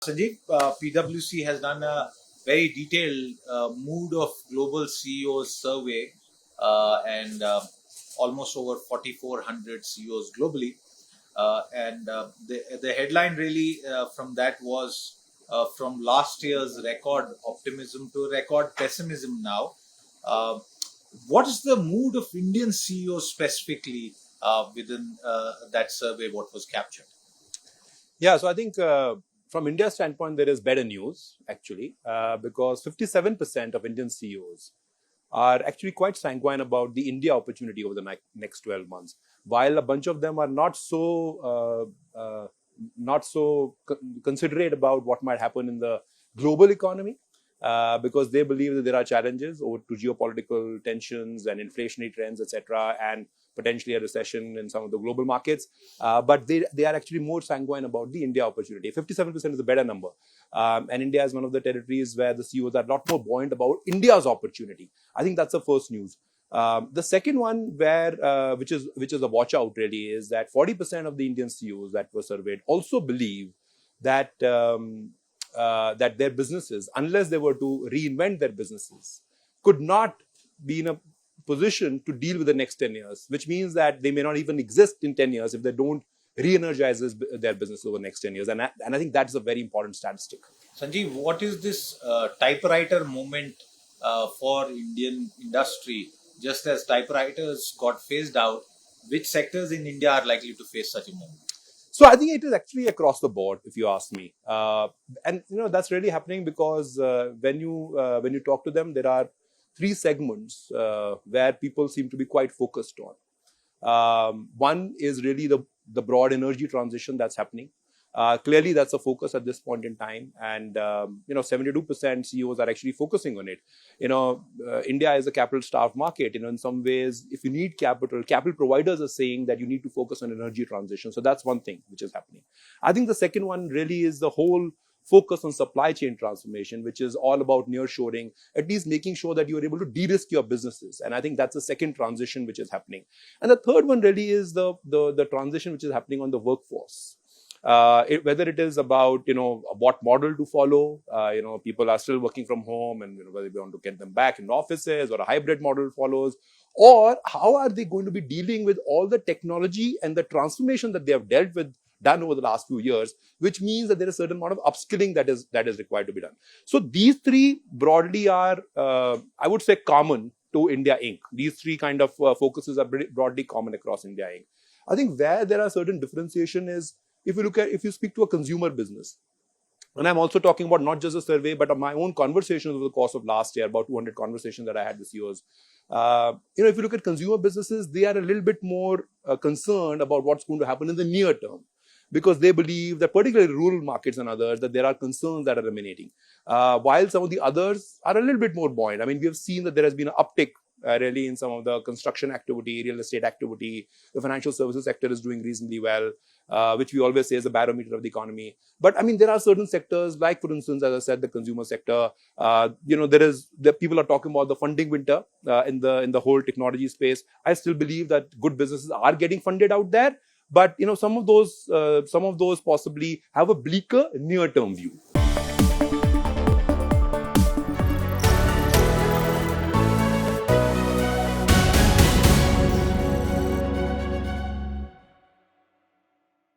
Sanjeev, PwC has done a very detailed mood of global CEOs survey and almost over 4,400 CEOs globally. And the headline really from that was from last year's record optimism to record pessimism now. Uh, what is the mood of Indian CEOs specifically within that survey? What was captured? Yeah, so I think from India's standpoint, there is better news actually, because 57% of Indian CEOs are actually quite sanguine about the India opportunity over the next 12 months. While a bunch of them are not so considerate about what might happen in the global economy, because they believe that there are challenges over to geopolitical tensions and inflationary trends, etc., and potentially a recession in some of the global markets. But they are actually more sanguine about the India opportunity. 57% is a better number. And India is one of the territories where the CEOs are a lot more buoyant about India's opportunity. I think that's the first news. The second one, which is a watch out really, is that 40% of the Indian CEOs that were surveyed also believe that that their businesses, unless they were to reinvent their businesses, could not be in a position to deal with the next 10 years, which means that they may not even exist in 10 years if they don't re-energize their business over the next 10 years. And I think that's a very important statistic. Sanjeev, what is this typewriter moment for Indian industry? Just as typewriters got phased out, which sectors in India are likely to face such a moment? So I think it is actually across the board, if you ask me, and that's really happening because when you talk to them, there are three segments where people seem to be quite focused on. One is really the broad energy transition that's happening. Clearly, that's a focus at this point in time, and 72% CEOs are actually focusing on it. India is a capital-starved market. In some ways, if you need capital providers are saying that you need to focus on energy transition. So that's one thing which is happening. I think the second one really is the whole focus on supply chain transformation, which is all about nearshoring, at least making sure that you are able to de-risk your businesses. And I think that's the second transition which is happening. And the third one really is the transition which is happening on the workforce. Whether it is about what model to follow, people are still working from home, and whether we want to get them back in offices or a hybrid model follows, or how are they going to be dealing with all the technology and the transformation that they have done over the last few years, which means that there is a certain amount of upskilling that is required to be done. So these three broadly are, I would say, common to India Inc. These three kind of focuses are broadly common across India Inc. I think where there are certain differentiation is if you speak to a consumer business, and I'm also talking about not just a survey, but my own conversations over the course of last year, about 200 conversations that I had with CEOs. If you look at consumer businesses, they are a little bit more concerned about what's going to happen in the near term, because they believe that particularly rural markets and others, that there are concerns that are emanating. While some of the others are a little bit more buoyant. I mean, we have seen that there has been an uptick really in some of the construction activity, real estate activity. The financial services sector is doing reasonably well, which we always say is a barometer of the economy. But I mean, there are certain sectors, like for instance, as I said, the consumer sector. People are talking about the funding winter in the whole technology space. I still believe that good businesses are getting funded out there, but some of those possibly have a bleaker near-term view.